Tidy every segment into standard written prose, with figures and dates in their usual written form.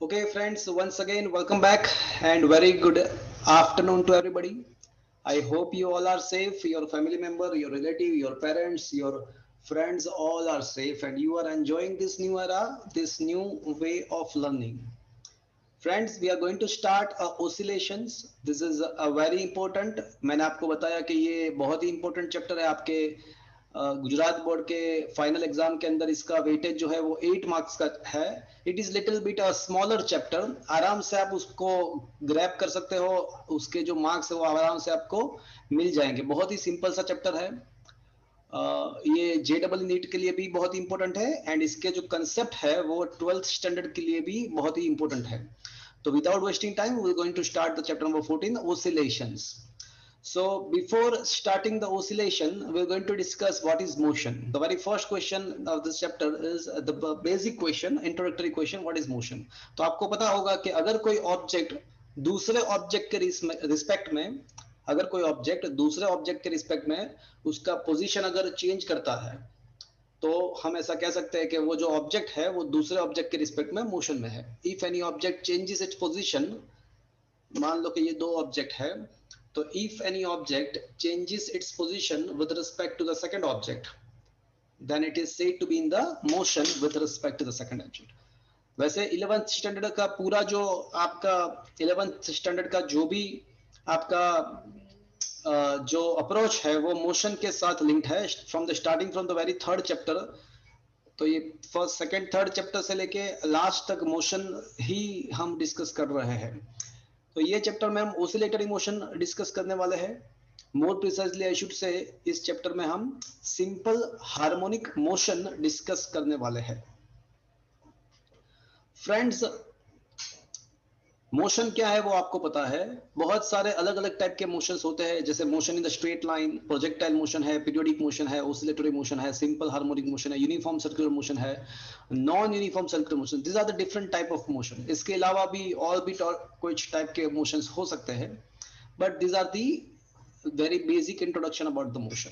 Okay, friends, once again, welcome back and very good afternoon to everybody. I hope you all are safe, your family member, your relative, your parents, your friends all are safe and you are enjoying this new era, this new way of learning. Friends, we are going to start oscillations. This is a very important. मैंने आपको बताया कि ये बहुत ही important chapter है आपके Gujarat board के final exam के अंदर इसका वेटेज जो है वो 8 मार्क्स का है. It is little bit a smaller chapter. आराम से आप उसको ग्रैब कर सकते हो. उसके जो मार्क्स है वो आराम से आपको मिल जाएंगे. बहुत ही सिंपल सा चैप्टर है. ये JEE नीट के लिए भी बहुत इंपॉर्टेंट है एंड इसके जो कंसेप्ट है वो 12th स्टैंडर्ड के लिए भी बहुत ही इंपॉर्टेंट है. So without wasting time, we're going to start the chapter number 14, oscillations. So before starting the oscillation, we're going to discuss what is motion. The very first question of this chapter is the basic question, introductory question, what is motion? तो आपको पता होगा कि अगर कोई object दूसरे object के respect में अगर कोई ऑब्जेक्ट दूसरे ऑब्जेक्ट के रिस्पेक्ट में उसका पोजीशन अगर चेंज करता है तो हम ऐसा कह सकते हैं कि वो जो ऑब्जेक्ट है वो दूसरे ऑब्जेक्ट के रिस्पेक्ट में मोशन में है. If any object changes its position, मान लो कि ये दो ऑब्जेक्ट है, तो if any object changes its position with respect to the second object, then it is said to be in the motion with respect to the second object. वैसे 11th standard का पूरा जो आपका 11th स्टैंडर्ड का जो भी आपका जो अप्रोच है वो मोशन के साथ लिंक्ड है from the starting from the very third chapter. तो ये फर्स्ट सेकंड थर्ड चैप्टर से लेके लास्ट तक मोशन ही हम डिस्कस कर रहे हैं. तो ये चैप्टर में हम ओसिलेटरी मोशन डिस्कस करने वाले हैं. More precisely I should say इस चैप्टर में हम सिंपल हार्मोनिक मोशन डिस्कस करने वाले हैं. फ्रेंड्स, मोशन क्या है वो आपको पता है. बहुत सारे अलग अलग टाइप के मोशंस होते हैं, जैसे motion in the straight line, projectile motion है, पीरियोडिक मोशन है, ओसिलेटरी मोशन है, सिंपल हार्मोनिक मोशन है, यूनिफॉर्म सर्कुलर मोशन है, non uniform circular motion. This are the different type of motion. इसके अलावा भी और भी कुछ टाइप के मोशंस हो सकते हैं, but this are the very basic introduction about the motion.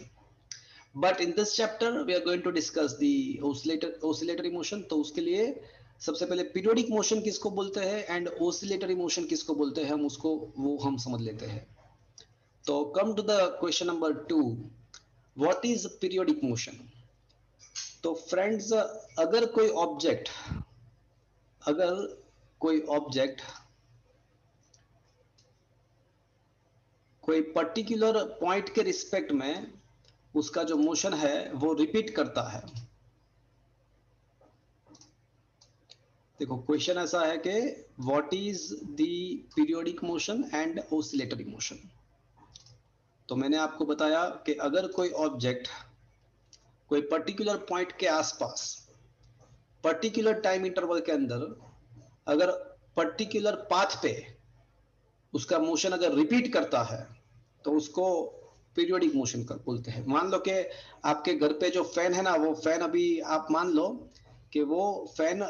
But in this chapter we are going to discuss the oscillatory motion. तो उसके लिए सबसे पहले पीरियोडिक मोशन किसको बोलते हैं एंड ओसिलेटरी मोशन किसको बोलते हैं, हम उसको वो हम समझ लेते हैं. तो come to the question number 2, what is periodic motion. तो फ्रेंड्स, अगर कोई ऑब्जेक्ट कोई पर्टिकुलर पॉइंट के रिस्पेक्ट में उसका जो मोशन है वो रिपीट करता है. देखो क्वेश्चन ऐसा है कि what is the periodic motion and oscillatory motion. तो मैंने आपको बताया कि अगर कोई ऑब्जेक्ट कोई पर्टिकुलर पॉइंट के आसपास पर्टिकुलर टाइम इंटरवल के अंदर अगर पर्टिकुलर पाथ पे उसका मोशन अगर रिपीट करता है तो उसको पीरियोडिक मोशन कर बोलते हैं. मान लो कि आपके घर पे जो फैन है ना, वो फैन अभी आप मान लो कि वो fan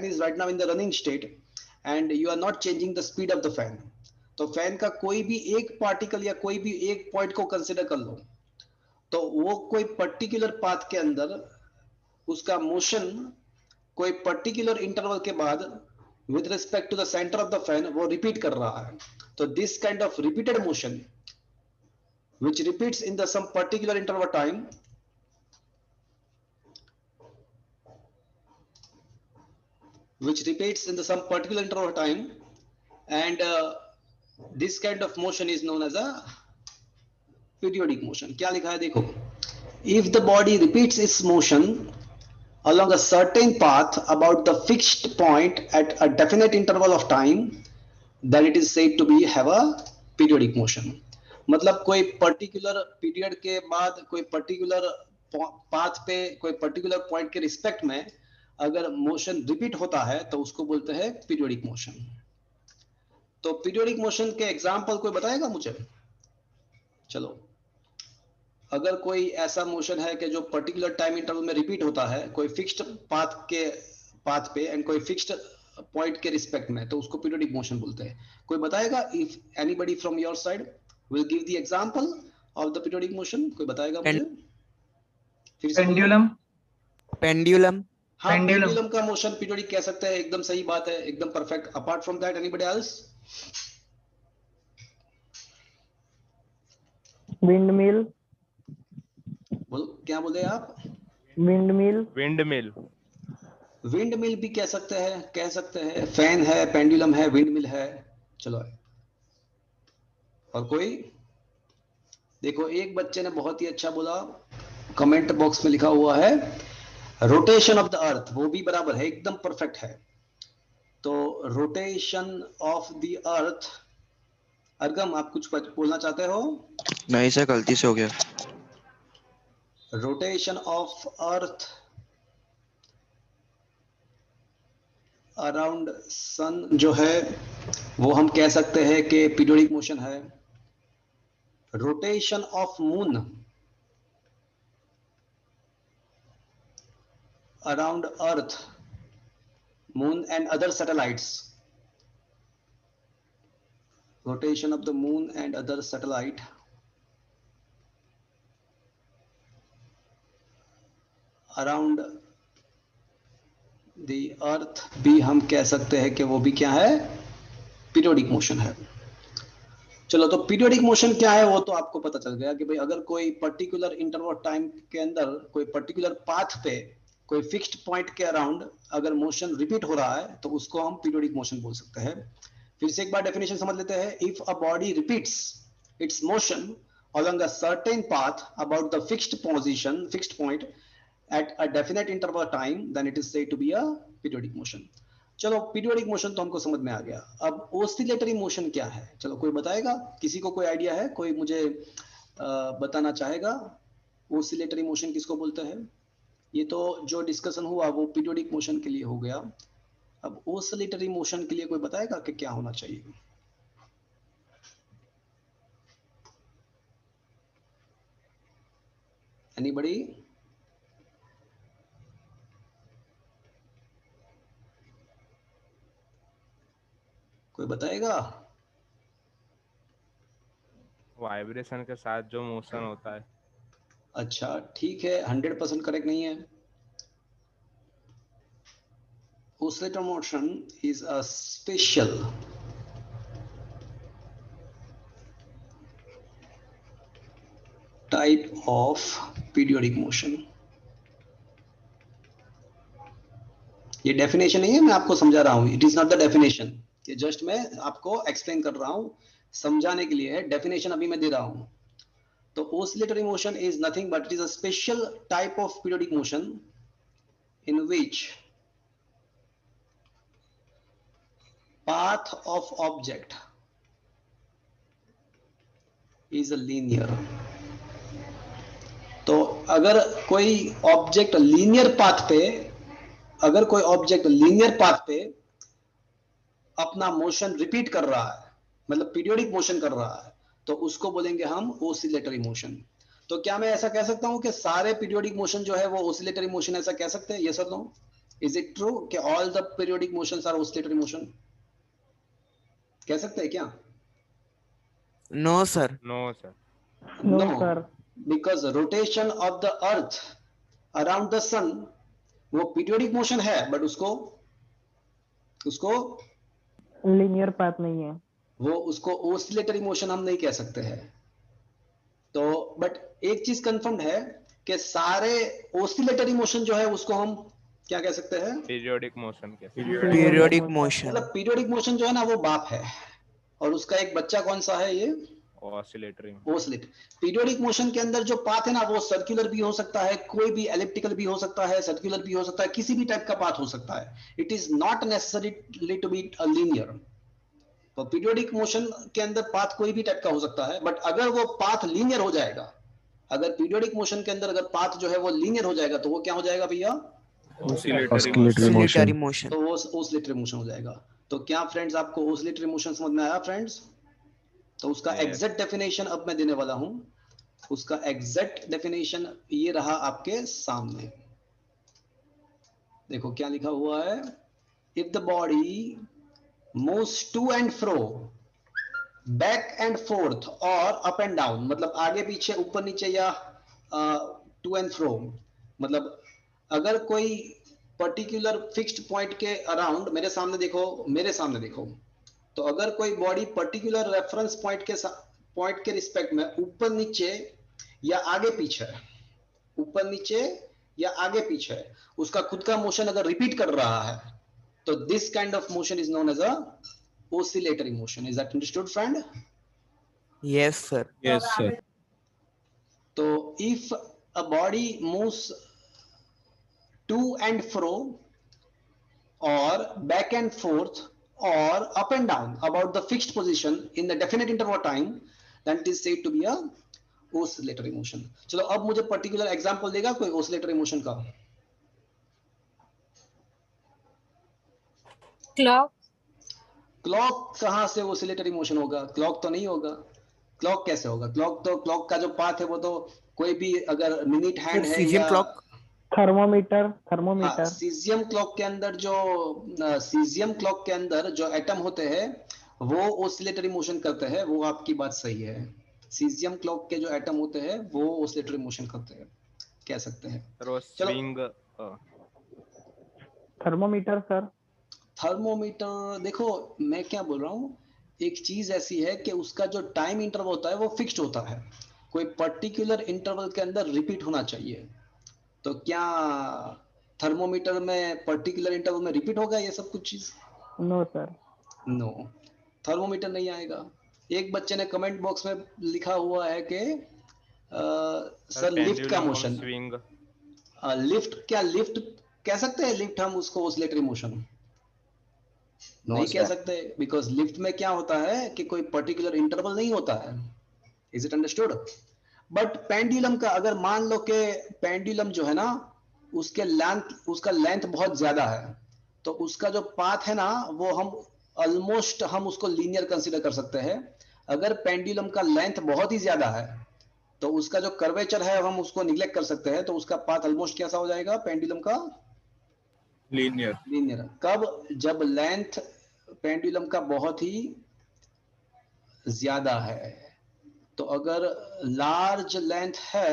is right now in the running state and you are not changing the speed of the fan. तो फैन का कोई भी एक पार्टिकल या कोई भी एक पॉइंट को कंसिडर कर लो, तो वो कोई पर्टिकुलर पाथ के अंदर उसका मोशन कोई पर्टिकुलर इंटरवल के बाद with respect to the centre of the fan वो रिपीट कर रहा है. तो this kind of repeated motion which repeats in the some particular interval of time and this kind of motion is known as a periodic motion. क्या लिखा है देखो, if the body repeats its motion along a certain path about the fixed point at a definite interval of time, then it is said to be have a periodic motion. मतलब कोई particular period के बाद कोई particular path पे कोई particular point के respect में अगर मोशन रिपीट होता है तो उसको बोलते हैं पीरियोडिक मोशन. तो पीरियोडिक मोशन के एग्जांपल कोई बताएगा मुझे. चलो, अगर कोई ऐसा मोशन है कि जो पर्टिकुलर टाइम इंटरवल में रिपीट होता है कोई फिक्स्ड पाथ पे एंड कोई फिक्स्ड पॉइंट के रिस्पेक्ट में, तो उसको पीरियोडिक मोशन बोलते हैं. कोई बताएगा? If anybody from your side will give the example of the periodic motion. कोई बताएगा मुझे? फिर से पेंडुलम. पेंडुलम. हाँ, पेंडुलम का मोशन पीरियोडिक कह सकते हैं, एकदम सही बात है, एकदम perfect. Apart from that anybody else? Wind mill. बोलो, क्या बोले आप? Wind mill. Wind mill. Wind mill भी कह सकते हैं, कह सकते हैं। फैन है, पेंडुलम है, विंड मिल है। चलो, और कोई? देखो, एक बच्चे ने बहुत ही अच्छा बोला, कमेंट बॉक्स में लिखा हुआ है रोटेशन ऑफ द अर्थ, वो भी बराबर है, एकदम परफेक्ट है। तो रोटेशन ऑफ द अर्थ, अर्गम आप कुछ बोलना चाहते हो? नहीं सर, गलती से हो गया। Rotation of earth around sun जो है वो हम कह सकते हैं कि पीरियोडिक मोशन है। Rotation of moon around earth, moon and other satellites, rotation of the moon and other satellite around the earth भी हम कह सकते हैं कि वो भी क्या है, पीरियोडिक मोशन है। चलो, तो पीरियोडिक मोशन क्या है वो तो आपको पता चल गया कि भाई अगर कोई पर्टिकुलर इंटरवल टाइम के अंदर कोई पर्टिकुलर पाथ पे कोई फिक्स्ड पॉइंट के अराउंड अगर मोशन रिपीट हो रहा है तो उसको हम पीरियोडिक मोशन बोल सकते हैं। फिर से एक बार डेफिनेशन समझ लेते हैं। If a body repeats it's motion along a certain path about the fixed point at a definite interval of time, then it is said to be a periodic motion. चलो, पीरियोडिक मोशन तो हमको समझ में आ गया। अब oscillatory motion क्या है? चलो, कोई बताएगा? किसी को कोई आइडिया है? कोई मुझे बताना चाहेगा ओसिलेटरी मोशन किसको बोलते हैं? ये तो जो डिस्कशन हुआ वो पीरियोडिक मोशन के लिए हो गया। अब ओसिलेटरी मोशन के लिए कोई बताएगा कि क्या होना चाहिए? एनीबॉडी? कोई बताएगा? वाइब्रेशन के साथ जो मोशन होता है। अच्छा, ठीक है, 100% करेक्ट नहीं है। Oscillator motion is a special type of periodic motion. ये डेफिनेशन नहीं है, मैं आपको समझा रहा हूं। It is not the definition, ये जस्ट मैं आपको एक्सप्लेन कर रहा हूं, समझाने के लिए है। डेफिनेशन अभी मैं दे रहा हूं। तो oscillatory motion is nothing but it is a special type of periodic motion in which path of object is a linear. तो अगर कोई ऑब्जेक्ट लीनियर पाथ पे, अगर कोई ऑब्जेक्ट लीनियर पाथ पे अपना मोशन रिपीट कर रहा है, मतलब पीरियोडिक मोशन कर रहा है, तो उसको बोलेंगे हम ओसिलेटरी मोशन। तो क्या मैं ऐसा कह सकता हूं कि सारे पीरियोडिक मोशन जो है वो ओसिलेटरी मोशन, ऐसा कह सकते हैं? यस और नो? इज इट ट्रू कि all the periodic motions are oscillatory motion? कह सकते हैं क्या? No sir. No sir. No no, sir. Because rotation of the earth around the sun वो पीरियोडिक मोशन है, बट उसको उसको लीनियर पाथ नहीं है, वो उसको ओसिलेटरी मोशन हम नहीं कह सकते हैं। तो बट एक चीज कंफर्म है कि सारे ओसिलेटरी मोशन जो है उसको हम क्या कह सकते हैं? पीरियोडिक मोशन के। Periodic motion. मतलब पीरियोडिक मोशन जो है ना वो बाप है, और उसका एक बच्चा कौन सा है? ये ऑसिलेटरी। ओसिलेट। पीरियोडिक मोशन के अंदर जो पाथ है ना वो सर्कुलर भी हो सकता है, कोई भी एलिप्टिकल भी हो सकता है, सर्कुलर भी हो सकता है, किसी भी टाइप का पाथ हो सकता है। It is not necessary to be a linear. तो पीरियोडिक मोशन के अंदर पाथ कोई भी टाइप का हो सकता है, बट अगर वो पाथ लीनियर हो जाएगा, अगर पीरियोडिक मोशन के अंदर अगर पाथ जो है वो लीनियर हो जाएगा तो वो क्या हो जाएगा भैया? Oscillatory motion. तो वो ओसिलेटरी मोशन हो जाएगा। तो क्या फ्रेंड्स आपको ओसिलेटरी मोशन समझ में आया फ्रेंड्स? तो उसका एग्जैक्ट डेफिनेशन अब मैं देने वाला हूं। उसका एग्जैक्ट डेफिनेशन ये रहा आपके सामने। देखो क्या लिखा हुआ है। If the body moves to and fro, back and fourth और अप एंड डाउन, मतलब आगे पीछे ऊपर नीचे या टू एंड फ्रो, मतलब अगर कोई पर्टिकुलर फिक्स्ड पॉइंट के अराउंड, मेरे सामने देखो, तो अगर कोई बॉडी पर्टिकुलर रेफरेंस पॉइंट के रिस्पेक्ट में ऊपर नीचे या आगे पीछे है, ऊपर नीचे या आगे पीछे है, उसका खुद का मोशन अगर रिपीट कर रहा है, तो this kind of motion is known as a oscillatory motion. Is that understood, friend? Yes, sir. Yes, sir. So if a body moves to and fro or back and forth or up and down about the fixed position in the definite interval of time, then it is said to be a oscillatory motion. चलो अब मुझे particular example देगा कोई oscillatory motion का? Clock clock कहां से oscillatory motion होगा? Clock तो नहीं होगा। क्लॉक कैसे होगा? क्लॉक का जो पाथ है वो तो कोई भी अगर मिनट हैंड Sir, है Cesium या clock. थर्मोमीटर सीजियम क्लॉक के अंदर जो एटम होते हैं वो ओसिलेटरी मोशन करते हैं, वो आपकी बात सही है। सीजियम क्लॉक के जो एटम होते हैं वो ओसिलेटरी मोशन करते हैं, कह सकते हैं। सर वो चलो। Swing thermometer sir. थर्मोमीटर, देखो मैं क्या बोल रहा हूँ, एक चीज ऐसी है कि उसका जो टाइम इंटरवल होता है वो फिक्स्ड होता है, कोई पर्टिकुलर इंटरवल के अंदर रिपीट होना चाहिए। तो क्या थर्मोमीटर में पर्टिकुलर इंटरवल में रिपीट होगा ये सब कुछ चीज? No sir. नो, थर्मोमीटर नहीं आएगा। एक बच्चे ने कमेंट बॉक्स में लिखा हुआ है कि सर लिफ्ट का मोशन, स्विंग लिफ्ट कह सकते हैं? लिफ्ट हम उसको ओसिलेटरी मोशन नहीं कह सकते, बिकॉज लिफ्ट में क्या होता है कि कोई पर्टिकुलर इंटरवल नहीं होता है। Is it understood? But pendulum का अगर मान लो कि पेंडुलम जो है ना उसका लेंथ बहुत ज्यादा है, तो उसका जो पाथ है ना वो हम उसको लीनियर कंसीडर कर सकते हैं। अगर पेंडुलम का लेंथ बहुत ही ज्यादा है तो उसका जो कर्वेचर है हम उसको निग्लेक्ट कर सकते हैं, तो उसका पाथ ऑलमोस्ट कैसा हो जाएगा पेंडुलम का? लीनियर। कब? जब लेंथ पेंडुलम का बहुत ही ज्यादा है। तो अगर लार्ज लेंथ है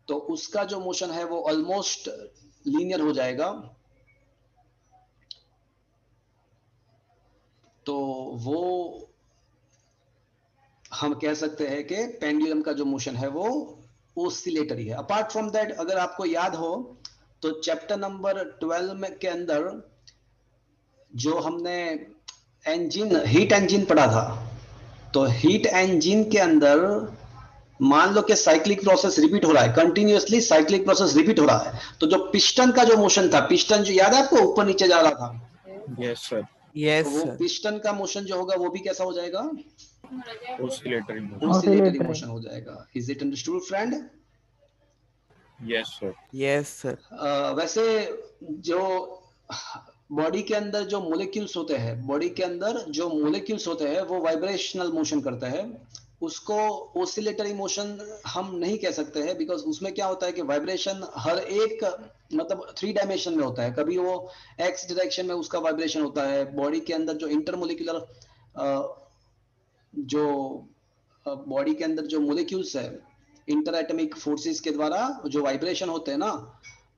तो उसका जो मोशन है वो ऑलमोस्ट लीनियर हो जाएगा, तो वो हम कह सकते हैं कि पेंडुलम का जो मोशन है वो ओसिलेटरी है। अपार्ट फ्रॉम दैट, अगर आपको याद हो तो चैप्टर नंबर 12 में के अंदर जो हमने हीट इंजन पढ़ा था, तो हीट इंजन के अंदर मान लो कि साइक्लिक प्रोसेस रिपीट हो रहा है, कंटिन्यूअसली साइक्लिक प्रोसेस रिपीट हो रहा है, तो जो पिस्टन का जो मोशन था, पिस्टन जो याद है आपको ऊपर नीचे जा रहा था, यस सर, Yes, तो वो sir. पिस्टन का मोशन जो होगा वो भी कैसा हो जाएगा? ओसिलेटरी ओसिलेटरी मोशन हो जाएगा। Is it understood friend? Yes sir, Yes, sir. वैसे जो बॉडी के अंदर जो मोलिक्यूल्स होते हैं वो वाइब्रेशनल मोशन करते हैं, उसको ओसिलेटरी मोशन हम नहीं कह सकते हैं, बिकॉज उसमें क्या होता है कि वाइब्रेशन हर एक मतलब 3 डायमेंशन में होता है। कभी वो एक्स डायरेक्शन में उसका वाइब्रेशन होता है, बॉडी के अंदर जो इंटरमोलिकुलर जो बॉडी के अंदर जो मोलिक्यूल्स है, इंटर एटमिक फोर्सेस के द्वारा जो वाइब्रेशन होते हैं ना,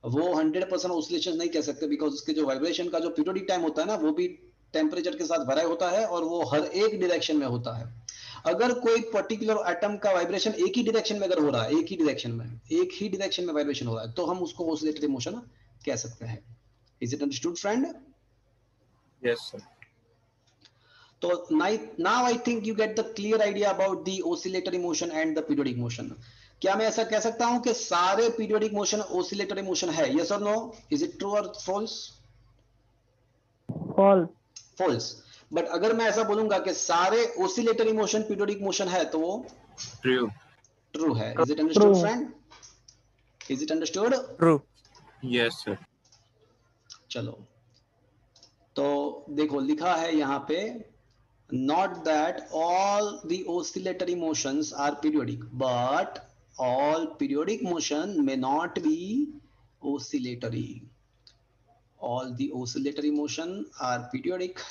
वो 100% ऑसिलेशन नहीं कह सकते, बिकॉज उसके जो वाइब्रेशन का जो पीरियोडिक टाइम होता है ना वो भी टेम्परेचर के साथ वेरी होता है और वो हर एक डायरेक्शन में होता है। अगर कोई पर्टिकुलर एटम का वाइब्रेशन एक ही डायरेक्शन में अगर हो रहा है, एक ही डायरेक्शन में वाइब्रेशन हो रहा है, तो हम उसको ऑसिलेटरी मोशन कह सकते हैं। Is it understood friend? Yes sir. So now I think you get the clear idea about the oscillatory motion and the periodic motion. क्या मैं ऐसा कह सकता हूं कि सारे periodic motion oscillatory motion है? Yes or no? Is it true or false? False. But अगर मैं ऐसा बोलूंगा कि सारे oscillatory motion periodic motion है तो वो true है। Is it understood, friend? Is it understood? True. Yes sir. चलो, तो देखो लिखा है यहाँ पे, not that all the oscillatory motions are periodic, but all periodic motion may not be oscillatory. All the oscillatory motion are periodic,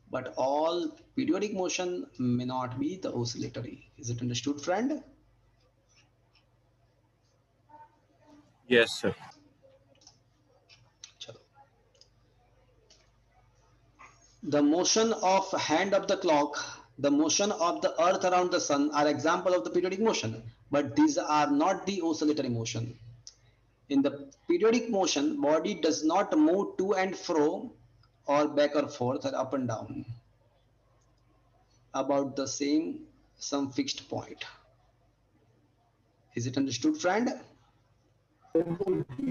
but all periodic motion may not be the oscillatory. Is it understood, friend? Yes sir. चलो, The motion of hand of the clock, the motion of the earth around the sun are example of the periodic motion, but these are not the oscillatory motion. In the periodic motion, body does not move to and fro or back or forth or up and down about the same some fixed point. Is it understood, friend?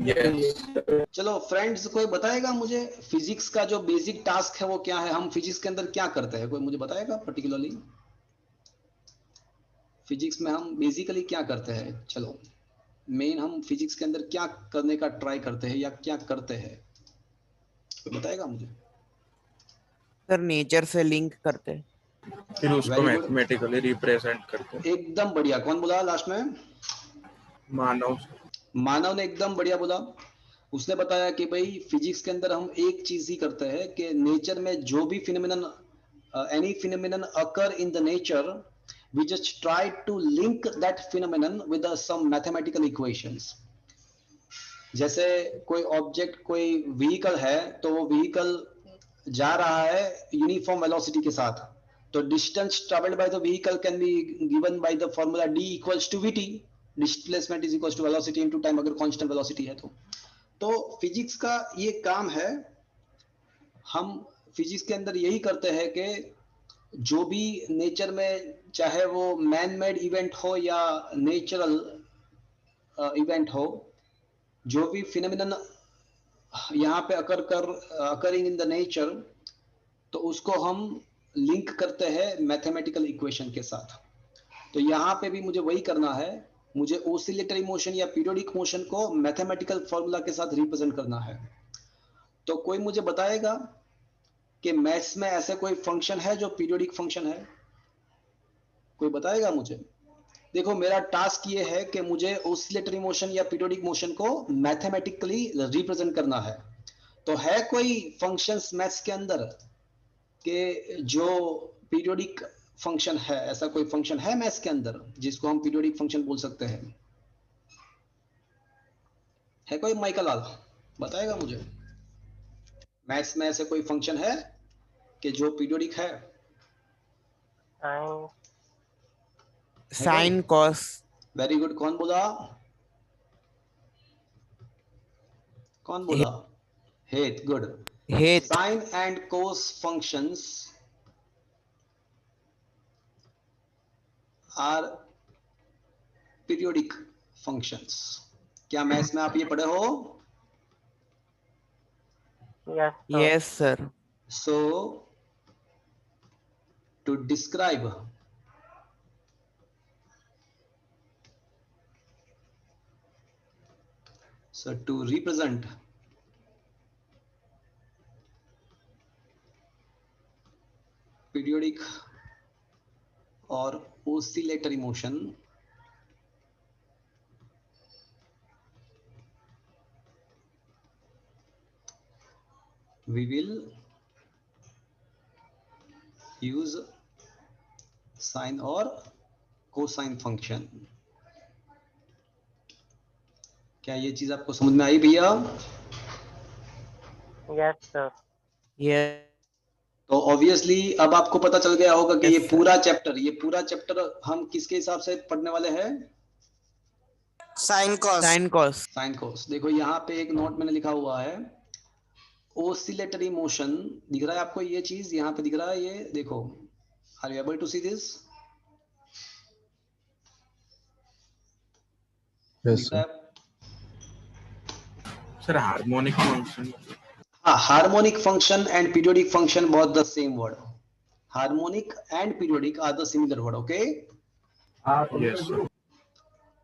Yes. चलो friends, कोई बताएगा मुझे physics का जो basic task है वो क्या है? हम फिजिक्स के अंदर क्या करते हैं? कोई मुझे बताएगा पर्टिकुलरली फिजिक्स में हम बेसिकली क्या करते हैं? चलो मेन हम फिजिक्स के अंदर क्या करने का ट्राई करते हैं या क्या करते हैं, कोई बताएगा मुझे? सर नेचर से लिंक करते हैं। फिर उसको Very good. मैथमेटिकली रिप्रेजेंट करते हैं। एकदम बढ़िया। कौन बोला लास्ट में? मानव। मानव ने एकदम बढ़िया बोला। उसने बताया कि भाई फिजिक्स के अंदर हम एक चीज ही करते हैं कि नेचर में जो भी phenomenon, any phenomenon occur in the nature, we just try to link that phenomenon with some mathematical equations. जैसे कोई ऑब्जेक्ट, कोई व्हीकल है, तो वो व्हीकल जा रहा है यूनिफॉर्म वेलोसिटी के साथ, तो distance travelled by the vehicle can be given by the formula d equals to vt, displacement is equals to velocity into time, अगर कांस्टेंट वेलोसिटी है तो फिजिक्स का ये काम है। हम फिजिक्स के अंदर यही करते हैं कि जो भी नेचर में, चाहे वो मैन मेड इवेंट हो या नेचुरल इवेंट हो, जो भी फिनोमिनन यहाँ पे अकरिंग इन द नेचर, तो उसको हम लिंक करते हैं मैथमेटिकल इक्वेशन के साथ। तो यहाँ पे भी मुझे वही करना है, मुझे ओसिलेटरी मोशन या पीरियोडिक मोशन को मैथमेटिकल फॉर्मूला के साथ रिप्रेजेंट करना है। तो कोई मुझे बताएगा कि मैथ्स में ऐसे कोई फंक्शन है जो पीरियोडिक फंक्शन है? कोई बताएगा मुझे? देखो मेरा टास्क ये है कि मुझे ओसिलेटरी मोशन या पीरियोडिक मोशन को मैथमेटिकली रिप्रेजेंट करना है। तो है कोई फंक्शंस मैथ्स के अंदर कि जो पीरियोडिक फंक्शन है? ऐसा कोई फंक्शन है मैथ्स के अंदर जिसको हम पीरियोडिक फंक्शन बोल सकते हैं? है कोई? माइकल बताएगा मुझे, मैथ्स में ऐसे कोई फंक्शन है कि जो पीरियोडिक है? Sine cos. Very good. कौन बोला? कौन बोला? हेट। गुड। हेट। Sine and cos functions are periodic functions. क्या मैथ्स में आप ये पढ़े हो? Yes sir. So to describe to represent periodic or oscillatory motion, we will use sine or cosine function। क्या ये चीज आपको समझ में आई भैया? Yes sir. यस तो ऑब्वियसली अब आपको पता चल गया होगा कि Yes, ये sir. पूरा चैप्टर हम किसके हिसाब से पढ़ने वाले हैं? Sine cos. Sine cos. देखो यहाँ पे एक नोट मैंने लिखा हुआ है, ओसिलेटरी मोशन। दिख रहा है आपको ये चीज? यहाँ पे दिख रहा है, ये देखो। Are you able to see this? Yes दिख रहा है? Sir harmonic function. हाँ, harmonic function and periodic function both the same word. Harmonic and periodic are the similar word. Okay. Yes sir.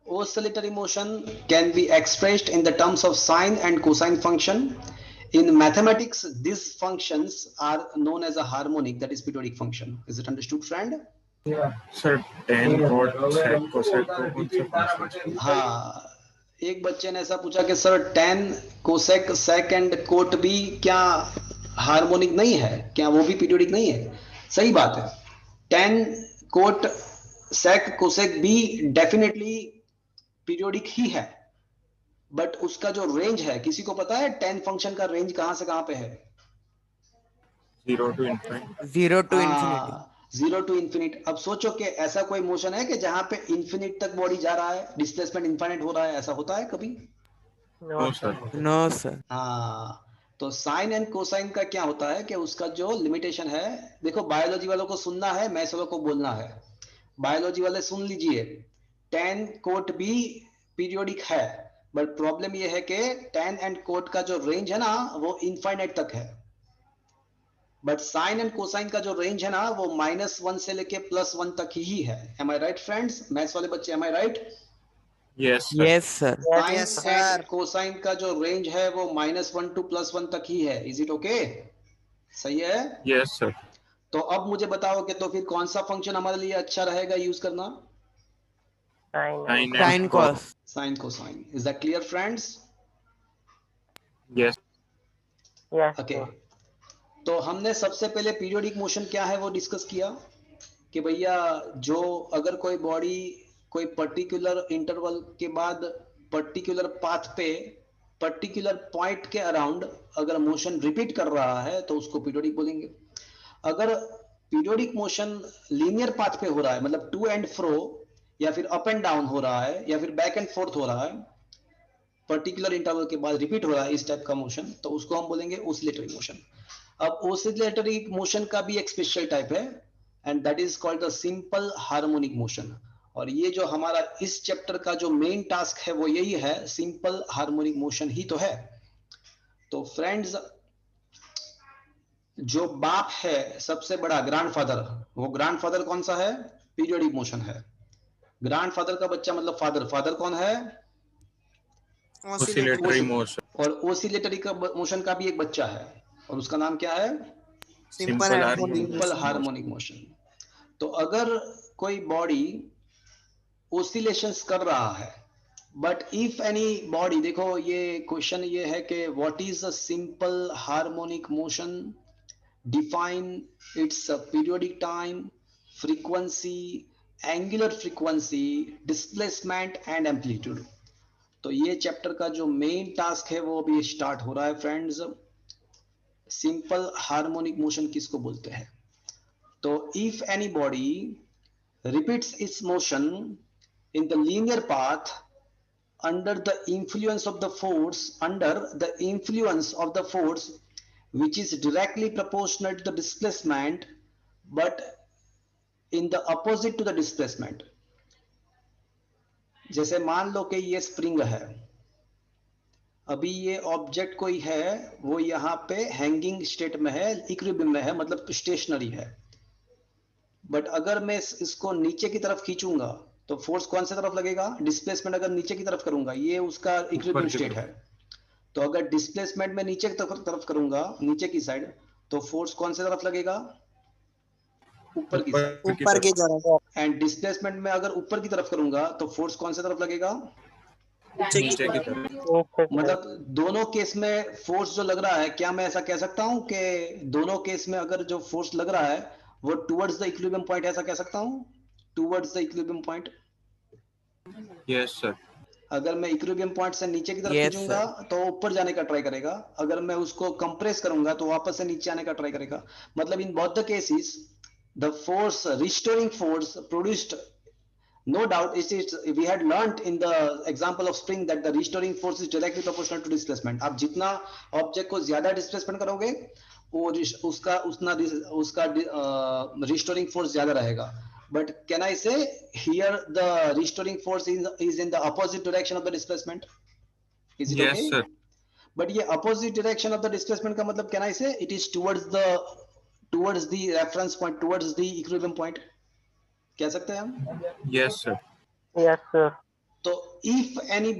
Oscillatory motion can be expressed in the terms of sine and cosine function. In mathematics, these functions are known as a harmonic, that is periodic function. Is it understood, friend? Sir tan cot sec cosec को कौन से function? हाँ, एक बच्चे ने ऐसा पूछा कि sir tan, cosec, sec and cot भी क्या हार्मोनिक नहीं है? क्या वो भी पीरियोडिक नहीं है? सही बात है। tan, कोट, sec, cosec भी डेफिनेटली पीरियोडिक ही है, बट उसका जो रेंज है, किसी को पता है tan फंक्शन का रेंज कहां से कहां पे है? 0 to infinite. 0 to infinity. 0 to infinite. अब सोचो कि ऐसा कोई मोशन है कि जहां पे इन्फिनिट तक बॉडी जा रहा है, डिस्प्लेसमेंट इनफाइनाइट हो रहा है, ऐसा होता है कभी? No, sir. No, sir. हाँ, तो साइन एंड कोसाइन का क्या होता है कि उसका जो लिमिटेशन है, देखो बायोलॉजी वालों को सुनना है, मैथ्स वालों को बोलना है। बायोलॉजी वाले सुन लीजिए, tan कोट भी पीरियोडिक है, बट प्रॉब्लम ये है कि tan एंड कोट का जो रेंज है ना वो इनफाइनाइट तक है, बट साइन एंड कोसाइन का जो रेंज है ना वो -1 से लेके +1 तक ही है। Am I right friends, maths वाले बच्चे, am I right? Yes, sir. Yes, sir. Sine and cosine का जो रेंज है वो -1 टू +1 तक ही है। Is it okay? सही है? Yes, sir. तो अब मुझे बताओ कि तो फिर कौन सा फंक्शन हमारे लिए अच्छा रहेगा यूज करना? Sine Sin and cos. Sine cosine. Is that clear friends? Yes. Okay, तो हमने सबसे पहले पीरियोडिक मोशन क्या है वो डिस्कस किया कि भैया जो अगर कोई बॉडी कोई पर्टिकुलर इंटरवल के बाद पर्टिकुलर पाथ पे पर्टिकुलर पॉइंट के अराउंड अगर मोशन रिपीट कर रहा है तो उसको पीरियोडिक बोलेंगे। अगर पीरियोडिक मोशन लीनियर पाथ पे हो रहा है, मतलब टू एंड फ्रो या फिर अप एंड डाउन हो रहा है या फिर बैक एंड फोर्थ हो रहा है, पर्टिकुलर इंटरवल के बाद रिपीट हो रहा है इस टाइप का मोशन, तो उसको हम बोलेंगे ऑसिलेटरी मोशन। अब ऑसिलेटरी मोशन का भी एक स्पेशल टाइप है and that is called the simple harmonic motion. और ये जो हमारा इस चैप्टर का जो मेन टास्क है वो यही है, सिंपल हार्मोनिक मोशन ही तो है। तो फ्रेंड्स, जो बाप है सबसे बड़ा ग्रैंडफादर, वो ग्रैंडफादर कौन सा है? पीरियोडिक मोशन है। ग्रैंडफादर का बच्चा मतलब फादर, फादर कौन है? Oscillatory motion. और ओसिलेटरी का मोशन का भी एक बच्चा है और उसका नाम क्या है? Simple harmonic simple motion. Harmonic motion. तो अगर कोई बॉडी ओसिलेशंस कर रहा है, बट इफ एनी बॉडी, देखो ये क्वेश्चन ये है कि what is a simple harmonic motion, define it's periodic time, frequency, angular frequency, displacement and amplitude. तो ये चैप्टर का जो मेन टास्क है वो अभी स्टार्ट हो रहा है फ्रेंड्स। सिंपल हार्मोनिक मोशन किसको बोलते हैं? तो if any body repeats its motion in the linear path under the influence of the force which is directly proportional to the displacement but in the opposite to the displacement। जैसे मान लो कि ये spring है, अभी ये object कोई है वो यहाँ पे हैंगिंग स्टेट में है, इक्विलिब्रियम में है, मतलब स्टेशनरी है, बट अगर मैं इसको नीचे की तरफ खींचूंगा तो फोर्स कौन सी तरफ लगेगा? डिस्प्लेसमेंट अगर नीचे की तरफ करूंगा, ये उसका इक्विलिब्रियम स्टेट है, तो अगर डिस्प्लेसमेंट में नीचे की तरफ करूंगा, नीचे की साइड, तो फोर्स कौन सी तरफ लगेगा? ऊपर की साइड। ऊपर की तरफ। एंड डिस्प्लेसमेंट में अगर ऊपर की तरफ करूंगा तो फोर्स कौन सी तरफ लगेगा? नीचे की तरफ। मतलब दोनों केस में फोर्स जो लग रहा है, क्या मैं ऐसा कह सकता हूं कि दोनों केस में अगर जो फोर्स लग रहा है वो टुवर्ड्स द इक्विलिब्रियम पॉइंट, ऐसा कह सकता हूं? Towards the equilibrium point. Yes, sir. अगर मैं इक्विलिब्रियम पॉइंट से नीचे की तरफ Yes, खींचूंगा तो ऊपर जाने का ट्राई करेगा, अगर मैं उसको कंप्रेस करूंगा तो वापस से नीचे आने का ट्राई करेगा। मतलब in both the cases the force, restoring force produced, no doubt it is, we had learnt in the example of spring that the restoring force is directly proportional to displacement। आप जितना object को ज्यादा displacement करोगे वो उसका restoring force ज्यादा रहेगा। But can I say here the restoring force is in the opposite direction of the displacement? Is it Yes, okay? sir. But ये opposite direction of the displacement का मतलब can I say it is towards the reference point, towards the equilibrium point, कह सकते हैं हम? Yes, sir. तो if any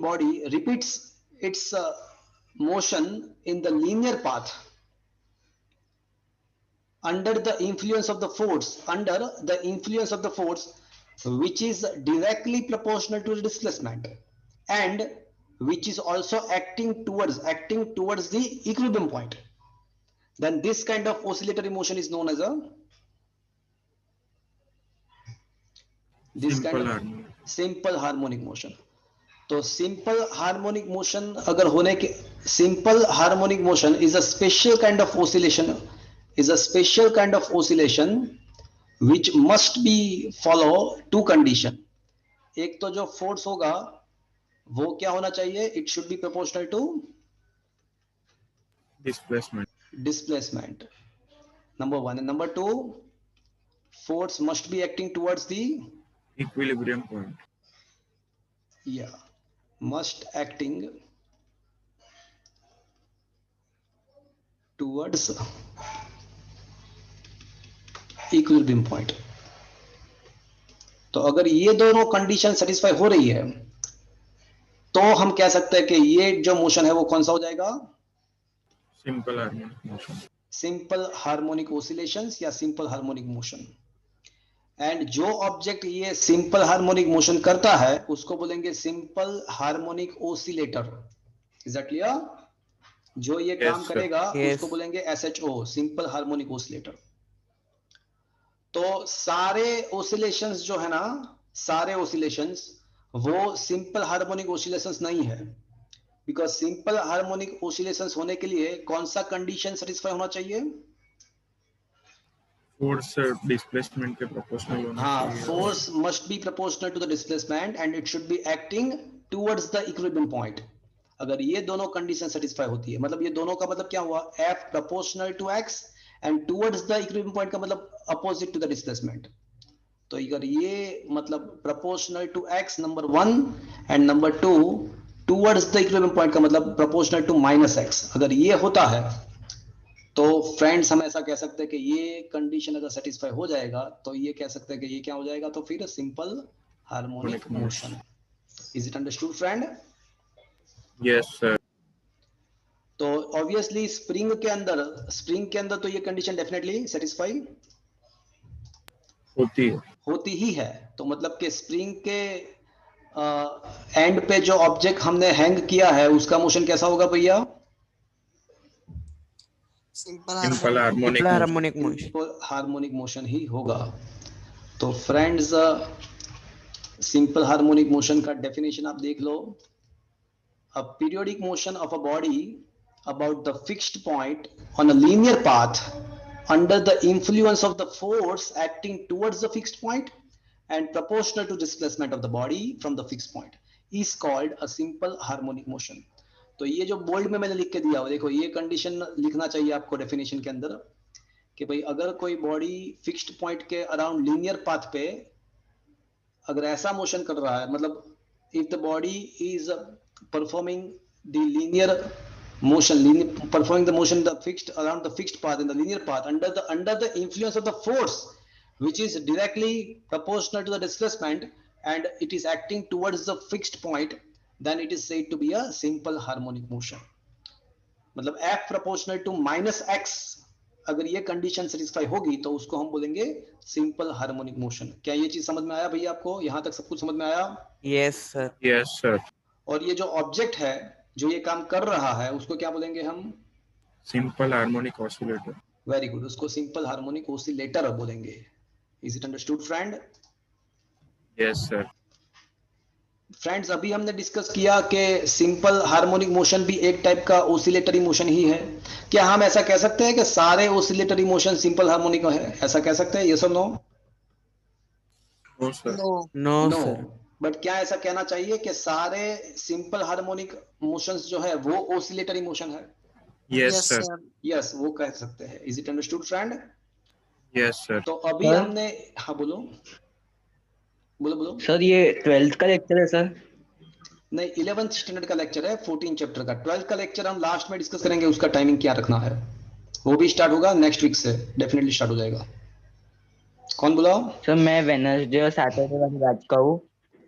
body repeats its motion in the linear path under the influence of the force which is directly proportional to the displacement and which is also acting towards the equilibrium point, then this kind of oscillatory motion is known as a Simple harmonic. simple harmonic motion। तो simple harmonic motion अगर होने के, simple harmonic motion is a special kind of oscillation, is a special kind of oscillation which must be follow two condition. एक तो जो force होगा वो क्या होना चाहिए, it should be proportional to displacement. displacement, number one, and number two, force must be acting towards the, Equilibrium point. yeah, must acting towards equilibrium point. तो अगर ये दोनों कंडीशन सेटिस्फाई हो रही है तो हम कह सकते हैं कि ये जो मोशन है वो कौन सा हो जाएगा, Simple harmonic motion. Simple harmonic oscillations या सिंपल हार्मोनिक मोशन। एंड जो ऑब्जेक्ट ये सिंपल हार्मोनिक मोशन करता है उसको बोलेंगे simple harmonic oscillator. Is that clear? जो ये Yes, काम sir. करेगा Yes. उसको बोलेंगे SHO, सिंपल हार्मोनिक ऑसिलेटर। तो सारे ऑसिलेशंस जो है ना, सारे ऑसिलेशंस वो सिंपल हार्मोनिक ऑसिलेशंस नहीं है, बिकॉज सिंपल हार्मोनिक ऑसिलेशंस होने के लिए कौन सा कंडीशन सेटिस्फाई होना चाहिए, Force displacement के proportional होना हाँ, चाहिए। Force must be proportional to the displacement and it should be acting towards the equilibrium point. अगर ये दोनों कंडीशन सेटिस्फाई होती है, मतलब ये दोनों का मतलब क्या हुआ, F proportional to X and towards the equilibrium point का मतलब अपोजिट टू द डिस्प्लेसमेंट। तो अगर ये मतलब proportional to X number one and number two towards the equilibrium point का मतलब प्रोपोर्शनल टू -X, अगर ये होता है तो फ्रेंड्स हम ऐसा कह सकते हैं कि ये कंडीशन अगर सेटिस्फाई हो जाएगा तो ये कह सकते हैं कि ये क्या हो जाएगा, तो फिर simple harmonic motion. Is it understood friend? Yes, sir. तो ऑब्वियसली स्प्रिंग के अंदर तो ये कंडीशन डेफिनेटली सेटिस्फाई होती ही है। तो मतलब कि स्प्रिंग के एंड पे जो ऑब्जेक्ट हमने हैंग किया है उसका मोशन कैसा होगा भैया, Simple harmonic motion. Harmonic motion. Simple harmonic motion ही होगा। तो फ्रेंड्स सिंपल हार्मोनिक मोशन का डेफिनेशन आप देख लो, a periodic motion of a body about the fixed point on a linear path under the influence of the force acting towards the fixed point and proportional to displacement of the body from the fixed point is called a simple harmonic motion. तो ये जो bold में मैंने लिख के दिया हो, देखो ये कंडीशन लिखना चाहिए आपको डेफिनेशन के अंदर कि भाई अगर कोई बॉडी फिक्स्ड पॉइंट के अराउंड लीनियर पाथ पे अगर ऐसा मोशन कर रहा है, मतलब if the body is performing the linear motion, performing the motion the fixed around the fixed path in the linear path under the influence of the force which is directly proportional to the displacement and it is acting towards the fixed point, then it is said to be a simple harmonic motion. मतलब F proportional to -X अगर ये condition satisfy होगी तो उसको हम बोलेंगे simple harmonic motion. क्या ये चीज समझ में आया भैया आपको? यहाँ तक सब कुछ समझ में आया? Yes sir. Yes, sir. और ये जो ऑब्जेक्ट है जो ये काम कर रहा है उसको क्या बोलेंगे हम? Simple harmonic oscillator. Very good, उसको सिंपल हार्मोनिक ऑसिलेटर बोलेंगे। Is it understood friend? Yes, sir. Friends अभी हमने डिस्कस किया कि सिंपल हार्मोनिक मोशन भी एक टाइप का ऑसिलेटरी मोशन ही है। क्या हम ऐसा कह सकते हैं कि सारे ऑसिलेटरी मोशन सिंपल हार्मोनिक है, ऐसा कह सकते हैं? यस और no? No, sir. No sir. But क्या ऐसा कहना चाहिए कि सारे सिंपल हार्मोनिक मोशंस जो है वो ऑसिलेटरी मोशन है? Yes, sir. यस, वो कह सकते हैं। Is it understood friend? Yes, sir. तो अभी सर? हमने, हाँ बोलो बोलो बोलो। सर ये 12th का लेक्चर है सर? नहीं, 11th स्टैंडर्ड का लेक्चर है, 14 चैप्टर का। 12th का लेक्चर हम लास्ट में डिस्कस करेंगे, उसका टाइमिंग क्या रखना है। वो भी स्टार्ट होगा नेक्स्ट वीक से, डेफिनेटली स्टार्ट हो जाएगा। कौन बोला? सर मैं वेडनेसडे और सैटरडे वाली बैच का हूँ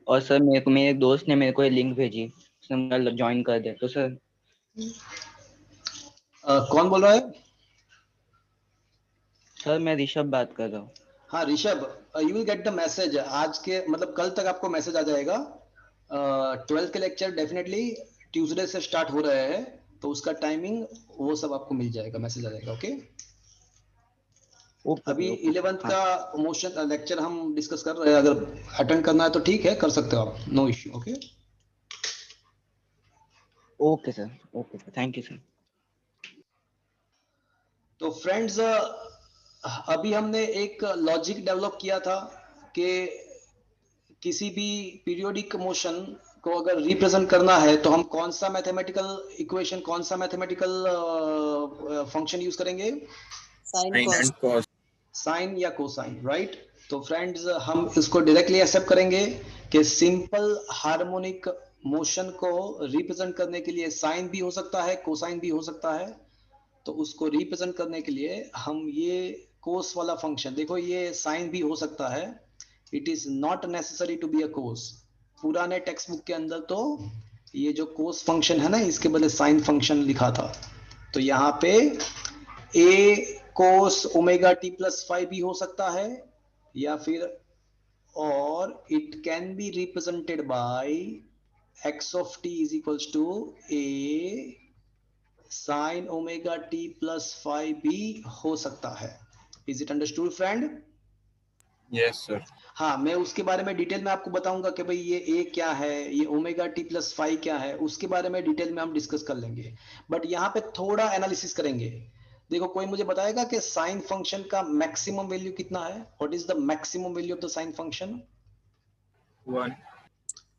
और सर मेरे एक दोस्त ने मेरे को ये लिंक भेजी, सर ज्वाइन कर दे तो सर। कौन बोल रहा है? सर मैं ऋषभ बात कर रहा हूँ। हाँ Rishabh, you will get the message आज के, मतलब कल तक आपको मैसेज आ जाएगा। 12th के लेक्चर डेफिनेटली ट्यूसडे से स्टार्ट हो रहे हैं, तो उसका टाइमिंग वो सब आपको मिल जाएगा, मैसेज आ जाएगा। ओके अभी 11th का मोशन लेक्चर हम डिस्कस कर रहे हैं, अगर अटेंड करना है तो ठीक है, कर सकते हो आप, no issue. Okay okay sir, thank you sir. तो फ्रेंड्स, अभी हमने एक लॉजिक डेवलप किया था कि किसी भी पीरियोडिक मोशन को अगर रिप्रेजेंट करना है तो हम कौन सा मैथमेटिकल इक्वेशन, कौन सा मैथमेटिकल फंक्शन यूज करेंगे? Sine Sine cos. and cos. Sine या कोसाइन, राइट? तो फ्रेंड्स, हम इसको डायरेक्टली एक्सेप्ट करेंगे कि सिंपल हार्मोनिक मोशन को रिप्रेजेंट करने के लिए साइन भी हो सकता है, कोसाइन भी हो सकता है। तो उसको रिप्रेजेंट करने के लिए हम ये कोस वाला फंक्शन, देखो ये साइन भी हो सकता है, it is not necessary to be a cos. पुराने टेक्स्ट बुक के अंदर तो ये जो कोस फंक्शन है ना, इसके बदले साइन फंक्शन लिखा था। तो यहाँ पे A cos omega T plus five भी हो सकता है, या फिर और it can be represented by x of t is equals to A sine omega T plus five भी हो सकता है। Is it understood friend? Yes, sir. हाँ, मैं उसके बारे में डिटेल में आपको बताऊंगा कि भाई ये ए क्या है, ये ओमेगा टी प्लस फाइव क्या है, उसके बारे में डिटेल में हम डिस्कस कर लेंगे। बट यहाँ पे थोड़ा एनालिसिस करेंगे। देखो, कोई मुझे बताएगा कि साइन फंक्शन का मैक्सिमम वैल्यू कितना है? What is the maximum value of the sine function? 1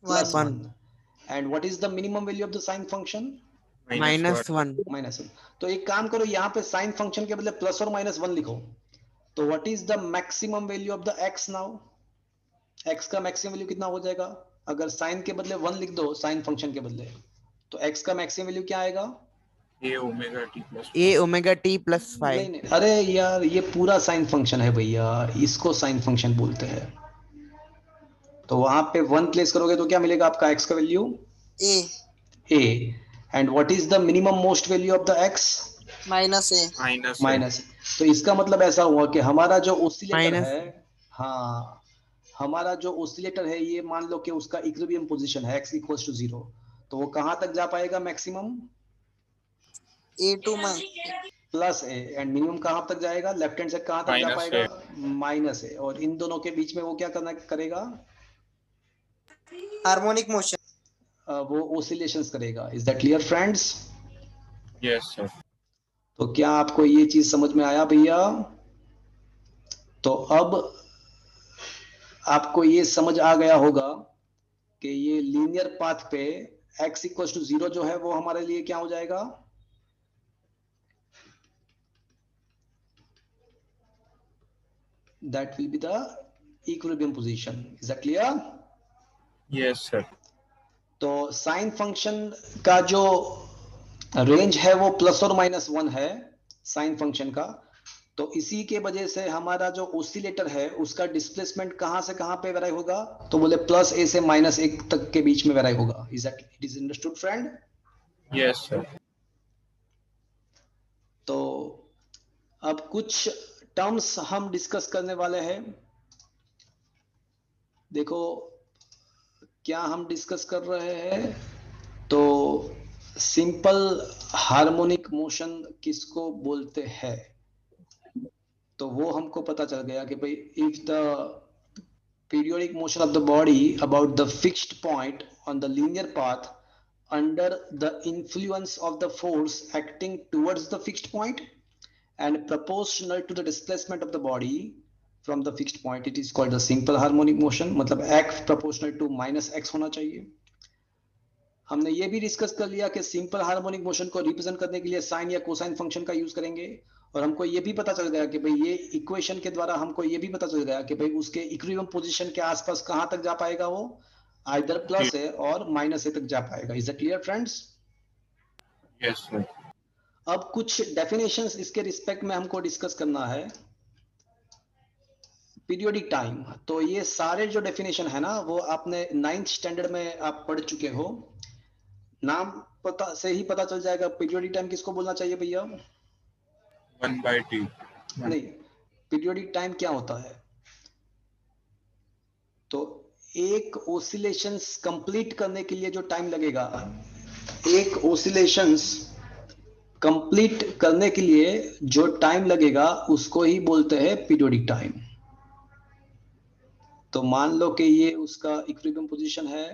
plus one. One. And what is the minimum value of the sine function? minus 1. -1. Minus one. तो एक काम करो, यहाँ पे साइन फंक्शन के बदले प्लस और माइनस वन लिखो। तो what is the maximum value of the x now? X का मैक्सिमम वैल्यू कितना हो जाएगा? अगर साइन के बदले वन लिख दो, साइन फंक्शन के बदले, तो एक्स का मैक्सिमम वैल्यू क्या आएगा? A omega t plus A 5. Omega T plus नहीं 5. नहीं, अरे यार, ये पूरा साइन फंक्शन है भैया, इसको साइन फंक्शन बोलते हैं। तो वहां पे वन प्लेस करोगे तो क्या मिलेगा आपका एक्स का value? A A. And what is the minimum most value of the x? Minus A. minus A. Minus. तो इसका मतलब ऐसा हुआ कि हमारा जो ओसिलेटर माइनस है, हाँ, हमारा जो ओसिलेटर है, ये मान लो कि उसका इक्विलिब्रियम पोजीशन है x इक्वल्स टू 0। तो वो कहां तक जा पाएगा maximum? A two plus A. And minimum कहां तक जाएगा? लेफ्ट हैंड से कहां तक जा Minus पाएगा? A. माइनस ए। और इन दोनों के बीच में वो क्या करना करेगा? Harmonic motion. वो ओसिलेशंस करेगा। Is that clear friends? Yes, sir. तो क्या आपको ये चीज समझ में आया भैया? तो अब आपको ये समझ आ गया होगा कि ये लीनियर पाथ पे x इक्वल्स टू 0 जो है वो हमारे लिए क्या हो जाएगा? That will be the equilibrium position. Is that clear? Yes, sir. तो साइन फंक्शन का जो रेंज है वो प्लस और माइनस वन है साइन फंक्शन का। तो इसी के वजह से हमारा जो ओसिलेटर है उसका डिस्प्लेसमेंट कहां से कहां पे वेराई होगा? तो बोले प्लस ए से माइनस एक तक के बीच में वेराई होगा। Is that it is understood friend? Yes, sir. तो अब कुछ टर्म्स हम डिस्कस करने वाले हैं। देखो क्या हम डिस्कस कर रहे हैं, तो सिंपल हार्मोनिक मोशन किसको बोलते हैं, तो वो हमको पता चल गया कि भाई if the periodic motion of the body about the fixed point on the linear path under the influence of the force acting towards the fixed point and proportional to the displacement of the body from the fixed point, it is called the simple harmonic motion। मतलब x proportional to minus x होना चाहिए। हमने ये भी discuss कर लिया कि simple harmonic motion को रिप्रेजेंट करने के लिए साइन या कोसाइन फंक्शन का यूज करेंगे। और हमको ये भी पता चल गया कि भाई ये इक्वेशन के द्वारा हमको ये भी पता चल गया कि भाई उसके इक्विलिब्रियम पोजीशन के आसपास कहां तक जा पाएगा वो? आइदर प्लस ए और माइनस ए तक जा पाएगा। Is that clear friends? Yes, sir. अब कुछ डेफिनेशंस इसके रिस्पेक्ट में हमको डिस्कस करना है। पीरियोडिक टाइम, तो ये सारे जो डेफिनेशन है ना वो आपने 9th स्टैंडर्ड में आप पढ़ चुके हो। नाम पता से ही पता चल जाएगा पीरियोडिक टाइम किसको बोलना चाहिए भैया? 1 by t. नहीं, पीरियोडिक टाइम क्या होता है? तो एक ओसिलेशंस कंप्लीट करने के लिए जो टाइम लगेगा, एक ओसिलेशंस कंप्लीट करने के लिए जो टाइम लगेगा उसको ही बोलते हैं पीरियोडिक टाइम। तो मान लो कि ये उसका इक्विलिब्रियम पोजीशन है,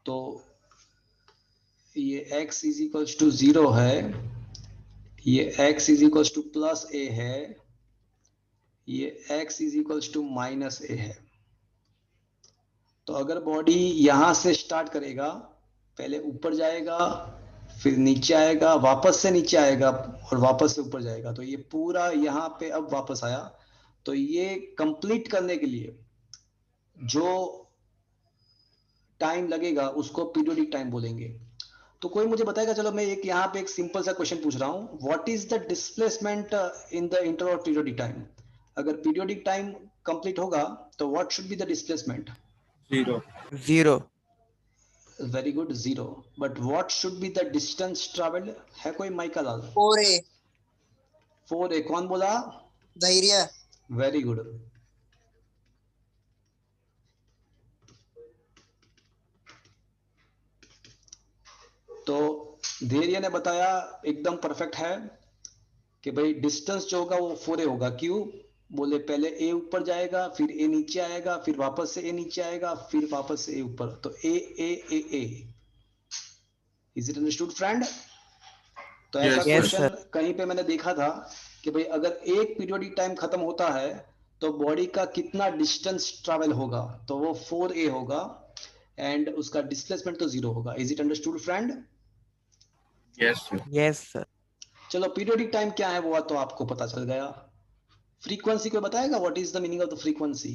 तो ये x इज इक्वल्स टू 0 है, ये x is equals to plus a है, ये x is equals to minus a है। तो अगर बॉडी यहां से स्टार्ट करेगा, पहले ऊपर जाएगा, फिर नीचे आएगा, वापस से नीचे आएगा और वापस से ऊपर जाएगा, तो ये पूरा यहाँ पे अब वापस आया। तो ये कंप्लीट करने के लिए जो टाइम लगेगा उसको पीरियोडिक टाइम बोलेंगे। तो कोई मुझे बताएगा, चलो मैं एक यहाँ पे एक सिंपल सा क्वेश्चन पूछ रहा हूँ, what is the displacement in the interval of periodic time? अगर पीरियोडिक टाइम कंप्लीट होगा तो what should be the displacement? 0. 0. Very good, 0। But what should be the distance travelled? है कोई माइका लाल? 4A 4a। कौन बोला? धैर्य। Very good. तो धैर्य ने बताया, एकदम परफेक्ट है कि भाई डिस्टेंस जो होगा वो 4a होगा। क्यों? बोले पहले a ऊपर जाएगा, फिर a नीचे आएगा, फिर वापस से a नीचे आएगा, फिर वापस से a ऊपर, तो a। Is it understood friend? तो ऐसा Yes, Yes, क्वेश्चन कहीं पे मैंने देखा था कि भाई अगर एक पीरियोडिक टाइम खत्म होता है तो बॉडी का कितना डिस्टेंस ट्रैवल होगा, तो वो 4a होगा एंड उसका डिस्प्लेसमेंट तो 0 होगा। Is it understood friend? Yes, sir. Yes, sir. चलो पीरियोडिक टाइम क्या है वो तो आपको पता चल गया। फ्रीक्वेंसी को बताएगा, what is the meaning of the frequency?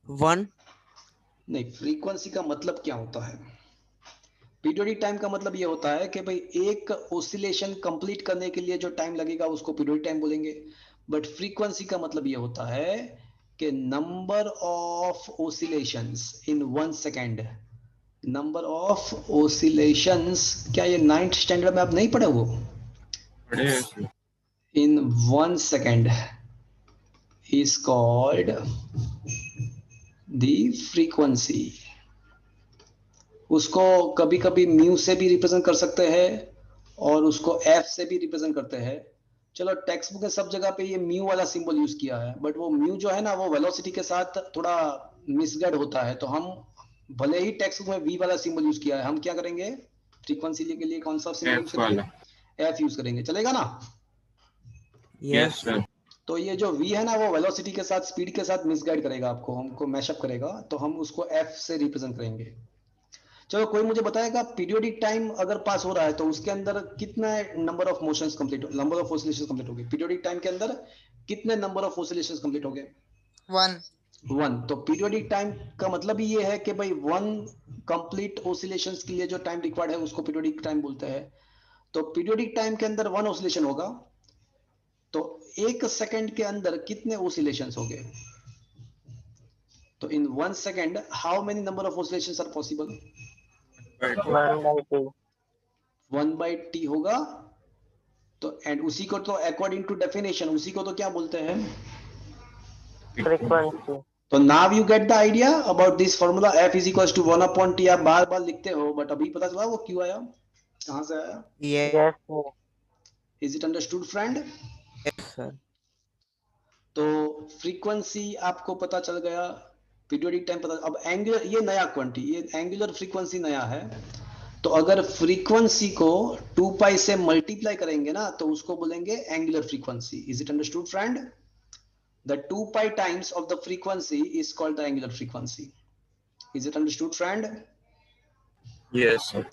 1. नहीं, फ्रीक्वेंसी का मतलब क्या होता है? पीरियोडिक टाइम का मतलब ये होता है कि भाई एक ओसिलेशन कंप्लीट करने के लिए जो टाइम लगेगा उसको पीरियोडिक टाइम बोलेंगे। बट फ्रीक्वेंसी का मतलब ये होता है कि number of oscillations in 1 second. Number of oscillations, क्या ये 9th स्टैंडर्ड में आप नहीं पढ़े हो? पढ़े हैं, sir. In 1 second is called the frequency। उसको कभी कभी म्यू से भी रिप्रेजेंट कर सकते हैं और उसको एफ से भी रिप्रेजेंट करते हैं। चलो टेक्स्ट बुक में सब जगह पे ये म्यू वाला सिंबल यूज किया है, बट वो म्यू जो है ना वो वेलोसिटी के साथ थोड़ा मिसगाइड होता है, तो हम भले ही टेक्स्ट बुक में वी वाला सिंबल यूज किया है, हम क्या करेंगे फ्रीक्वेंसी के लिए कौन सा सिंबल यूज F करेंगे? वाला। एफ यूज करेंगे, चलेगा ना? Yes, Yes, sir. तो ये जो v है ना वो वेलोसिटी के साथ, स्पीड के साथ मिसगाइड करेगा आपको, हमको मैशअप करेगा, तो हम उसको f से रिप्रेजेंट करेंगे। चलो कोई मुझे बताएगा, पीरियोडिक टाइम अगर पास हो रहा है तो उसके अंदर कितना number of motions complete, number of oscillations complete हो गए? पीरियोडिक टाइम के अंदर कितने नंबर ऑफ ऑसिलेशंस कंप्लीट हो गए? 1 1। तो पीरियोडिक टाइम का मतलब ही ये है कि भाई 1 कंप्लीट ऑसिलेशंस के लिए जो टाइम रिक्वायर्ड है उसको पीरियोडिक टाइम बोलते हैं। तो पीरियोडिक टाइम के अंदर 1 ऑसिलेशन होगा, तो 1 सेकंड के अंदर कितने ऑसिलेशंस हो गए? तो in 1 second how many number of oscillations are possible? By 1/2. 1/t होगा। तो एंड उसी को तो अकॉर्डिंग टू डेफिनेशन उसी को तो क्या बोलते हैं? Frequency. तो now you get the idea about this formula f is equals to 1/t। आप बार बार लिखते हो बट अभी पता चला वो क्यों आया, कहां से आया? Yes, Yes, sir. Is it understood friend? sir. तो फ्रीक्वेंसी आपको पता चल गया, पीरियोडिक टाइम पता। अब एंगुलर, ये नया क्वांटिटी, ये एंगुलर फ्रीक्वेंसी नया है, तो अगर फ्रीक्वेंसी को 2 पाई से मल्टीप्लाई करेंगे ना तो उसको बोलेंगे angular frequency. Is it understood friend? The 2 pi times of the frequency is called the angular frequency. Is it understood friend? Yes, sir.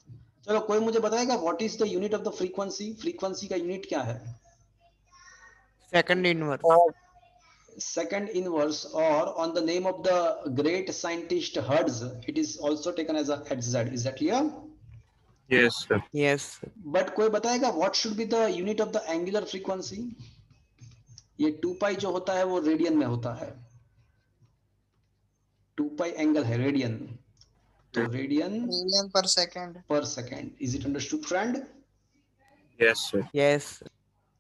चलो कोई मुझे बताएगा what is the unit of the frequency? Frequency का unit क्या है? Second inverse. Second inverse, or on the name of the great scientist Hertz, it is also taken as a Hz. Is that clear? Yes, sir. Yes, sir. But कोई बताएगा what should be the unit of the angular frequency? ये 2 पाई जो होता है वो radian में होता है, 2 पाई एंगल है रेडियन, तो रेडियन रेडियन पर सेकंड। पर second. Is it understood friend? Yes, sir. Yes, sir.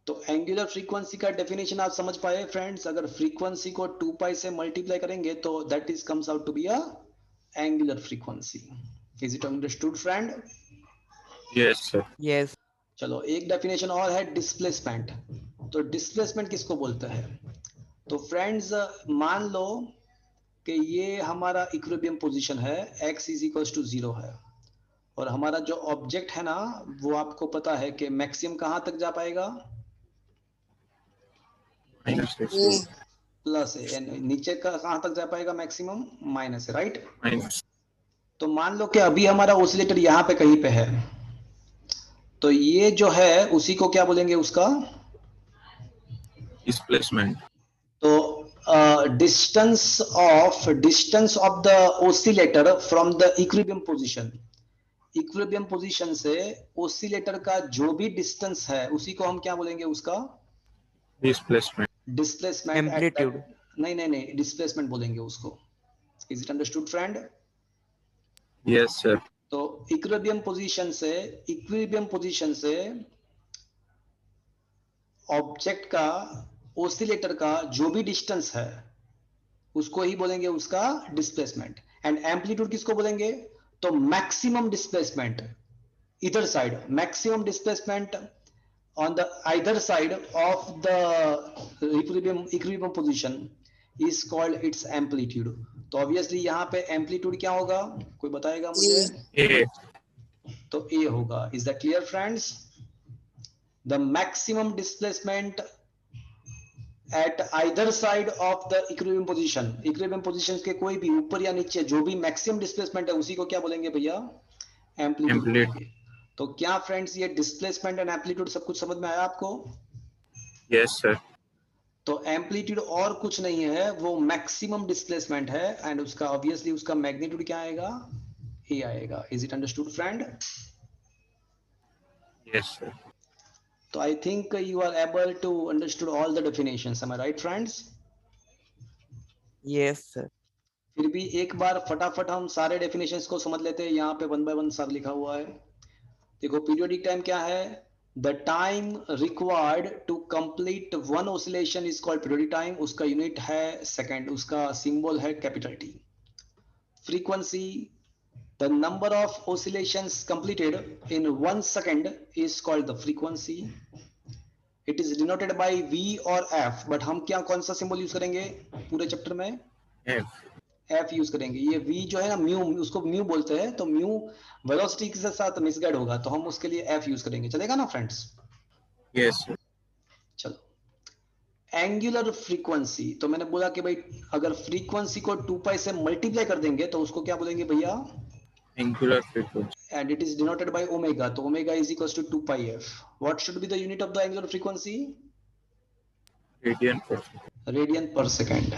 तो एंगुलर फ्रीक्वेंसी का डेफिनेशन आप समझ पाए फ्रेंड्स? अगर फ्रीक्वेंसी को 2 पाई से मल्टीप्लाई करेंगे तो that is comes out to be a angular frequency. Is it understood friend? Yes, sir. Yes. चलो एक डेफिनेशन और है, डिस्प्लेसमेंट। तो डिस्प्लेसमेंट किसको बोलते हैं? तो फ्रेंड्स मान लो कि ये हमारा इक्विलिब्रियम पोजीशन है, x इज इक्वल टू 0 है, और हमारा जो ऑब्जेक्ट है ना वो आपको पता है कि मैक्सिमम कहाँ तक जा पाएगा, -x ए प्लस है, यानी नीचे का कहाँ तक जा पाएगा मैक्सिमम, माइनस है, राइट। माइनस तो मान लो कि अभी हमारा ऑसिलेटर यहाँ पे कहीं पे है, तो ये जो है उसी को क्या बोलेंगे, उसका डिस्प्लेसमेंट। तो distance of the oscillator from the equilibrium position, equilibrium position से ऑसिलेटर का जो भी डिस्टेंस है उसी को हम क्या बोलेंगे, उसका डिस्प्लेसमेंट। Displacement amplitude. नहीं नहीं नहीं, डिस्प्लेसमेंट बोलेंगे उसको। Is it understood friend? Yes sir. तो इक्विलिब्रियम पोजीशन से ऑब्जेक्ट का, ऑसिलेटर का जो भी डिस्टेंस है उसको ही बोलेंगे उसका डिस्प्लेसमेंट। एंड एम्पलीट्यूड किसको बोलेंगे, तो मैक्सिमम डिस्प्लेसमेंट इधर side, maximum displacement on the either side of the equilibrium position is called its amplitude। तो ऑब्वियसली यहाँ पे एम्पलीट्यूड क्या होगा, कोई बताएगा मुझे? ए। तो ए होगा। Is that clear friends? The maximum displacement eight either side of the equilibrium position, equilibrium position के कोई भी ऊपर या नीचे जो भी मैक्सिमम डिस्प्लेसमेंट है उसी को क्या बोलेंगे भैया, एम्पलीट्यूड बोलेंगे। तो क्या फ्रेंड्स ये डिस्प्लेसमेंट एंड एम्पलीट्यूड सब कुछ समझ में आया आपको? Yes sir. तो एम्पलीट्यूड और कुछ नहीं है, वो मैक्सिमम डिस्प्लेसमेंट है, एंड उसका ऑब्वियसली उसका मैग्नीट्यूड क्या आएगा, ए आएगा। Is it understood friend? Yes sir. तो I think you are able to understood all the definitions, am I right friends? Yes sir. फिर भी एक बार फटाफट हम सारे डेफिनेशंस को समझ लेते हैं। यहाँ पे 1 बाय 1 सब लिखा हुआ है। देखो, पीरियोडिक टाइम क्या है, the time required to complete one oscillation is called periodic time, उसका यूनिट है सेकंड, उसका सिंबल है capital T. Frequency, the number of oscillations completed in 1 second is called the frequency. It is denoted by V और F, but हम क्या, कौन सा symbol use करेंगे पूरे चैप्टर में? एफ। एफ यूज करेंगे। ये वी जो है ना, म्यू, उसको म्यू बोलते हैं, तो म्यू वेलोसिटी के साथ मिसगाइड होगा, तो हम उसके लिए एफ यूज करेंगे। चलेगा ना फ्रेंड्स? Yes sir. चलो, एंगुलर फ्रीक्वेंसी, तो मैंने बोला कि भाई अगर फ्रीक्वेंसी को 2 पाई से मल्टीप्लाई कर देंगे तो उसको क्या बोलेंगे भैया, angular frequency. And it is denoted by omega, तो omega is equal to 2 pi f. What should be the unit of the angular frequency? Radian per second. Radian per second.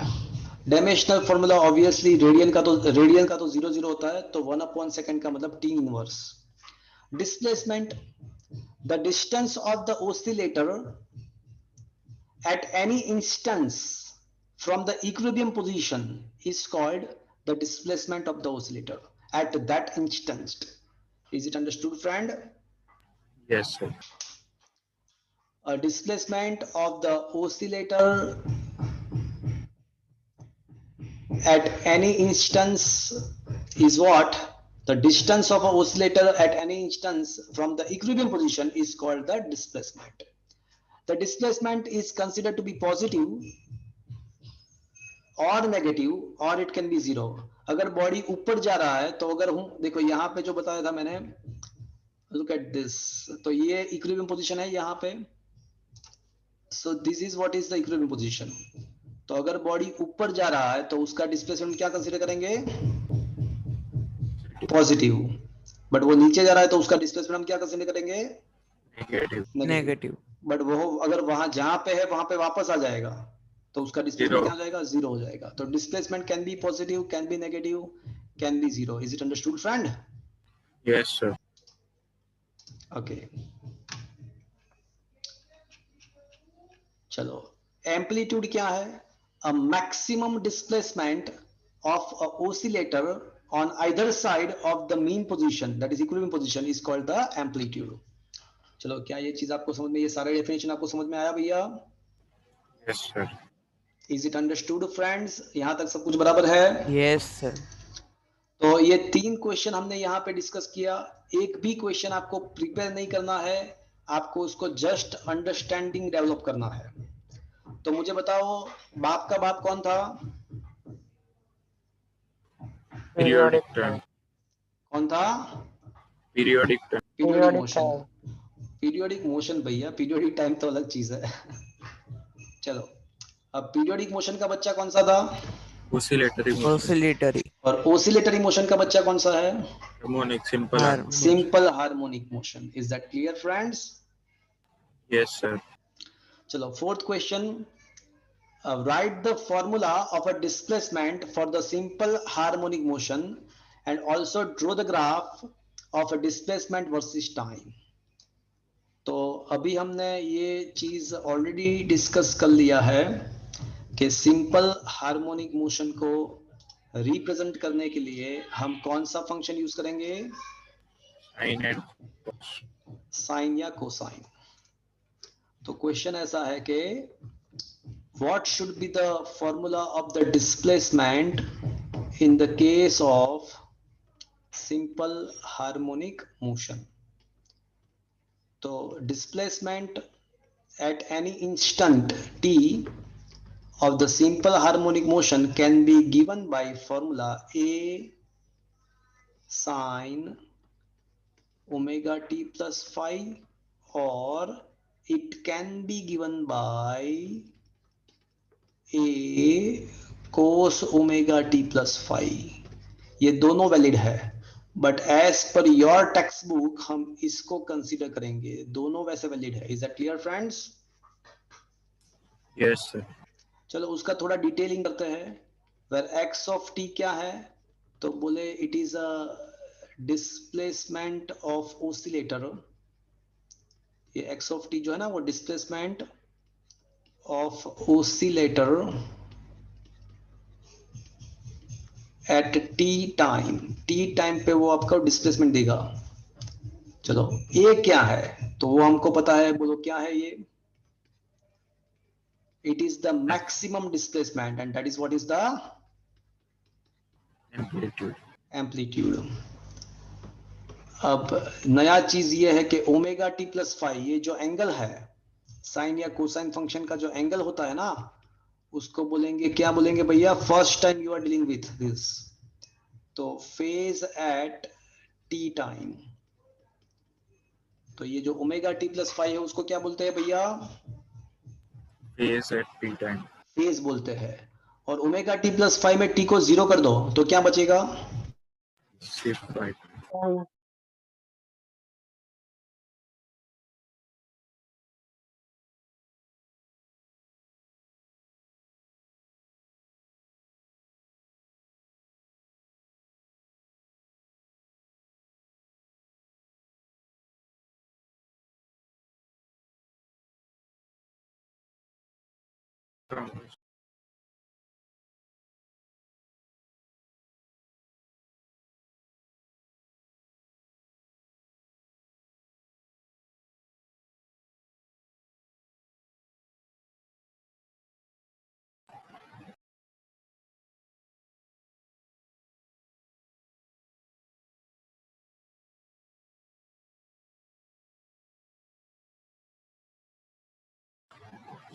Dimensional formula obviously radian का तो 0 होता है, तो 1/सेकंड का मतलब T inverse. Displacement, the distance of the oscillator at any instance from the equilibrium position is called the displacement of the oscillator at that instant. Is it understood, friend? Yes sir. A displacement of the oscillator at any instance is what? The distance of an oscillator at any instance from the equilibrium position is called the displacement. The displacement is considered to be positive or negative, or it can be zero. अगर body ऊपर जा रहा है तो अगर हूं, देखो यहाँ पे जो बताया था मैंने, look at this, तो ये इक्विलिब्रियम पोजीशन है यहाँ पे, so this is what is the equilibrium position। तो अगर बॉडी ऊपर जा रहा है तो उसका डिस्प्लेसमेंट क्या कंसीडर करेंगे, पॉजिटिव, बट वो नीचे जा रहा है तो उसका डिस्प्लेसमेंट हम क्या कंसीडर करेंगे, नेगेटिव। नेगेटिव। बट वो अगर वहां जहां पे है वहां पे वापस आ जाएगा तो उसका डिस्प्लेसमेंट Zero. क्या हो जाएगा, 0 हो जाएगा। तो displacement can be positive, can be negative, can be 0। Is it understood friend? Yes sir. Okay, चलो, एम्पलीट्यूड क्या है, a maximum displacement of a oscillator on either side of the mean position, that is equilibrium position, is called the amplitude. चलो, क्या ये चीज आपको समझ में, ये सारे डेफिनेशन आपको समझ में आया भैया? Yes sir. Is it understood friends? यहाँ तक सब कुछ बराबर है? Yes sir. तो ये 3 क्वेश्चन हमने यहाँ पे डिस्कस किया। एक भी क्वेश्चन आपको प्रिपेयर नहीं करना है, आपको उसको जस्ट अंडरस्टैंडिंग डेवलप करना है। तो मुझे बताओ, बाप का बाप कौन था? Periodic time. कौन था? Periodic time. Periodic motion. Periodic motion भैया, पीरियोडिक टाइम तो अलग चीज है। चलो, अब पीरियोडिक मोशन का बच्चा कौन सा था? Oscillatory motion. ऑसिलेटरी और ओसिलेटरी मोशन का बच्चा कौन सा है? Harmonic. Simple. Harmonic simple harmonic motion. Is that clear friends? Yes, sir. चलो, fourth question. Write the formula of a displacement for the simple harmonic motion and also draw the graph of a displacement versus time. तो अभी हमने ये चीज already discuss कर लिया है कि सिंपल हार्मोनिक मोशन को रिप्रेजेंट करने के लिए हम कौन सा फंक्शन यूज करेंगे? Sine and cos. साइन या कोसाइन। तो क्वेश्चन ऐसा है कि what should be the formula of the displacement in the case of simple harmonic motion? तो displacement at any instant t of the simple harmonic motion can be given by formula a sine omega t plus phi, or it can be given by a cos omega T plus five. ये दोनों valid है, but as per your text book हम इसको consider करेंगे। दोनों वैसे valid है। Is that clear friends? Yes, sir. चलो, उसका थोड़ा डिटेलिंग करते हैं। वेर एक्स ऑफ टी क्या है? तो बोले it is a displacement of oscillator. ये एक्स ऑफ टी जो है ना, वो displacement of oscillator eight T time पे वो आपको डिस्प्लेसमेंट देगा। चलो, ये क्या है? तो वो हमको पता है। बोलो क्या है ये? It is the maximum displacement and that is what is the Amplitude. Amplitude. अब नया चीज ये है कि ओमेगा टी प्लस फाइव, ये जो एंगल है साइन या कोसाइन फंक्शन का, जो एंगल होता है ना, उसको बोलेंगे, क्या बोलेंगे भैया? First time you are dealing with this, तो फेज एट टी टाइम। तो ये जो ओमेगा टी प्लस फाइव है उसको क्या बोलते हैं भैया? Phase at t time. Phase बोलते हैं। और ओमेगा टी प्लस फाइव में टी को जीरो कर दो तो क्या बचेगा? Shift right.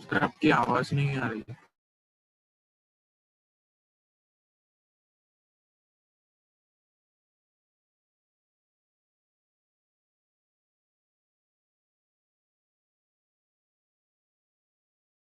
सर आपकी आवाज नहीं आ रही है।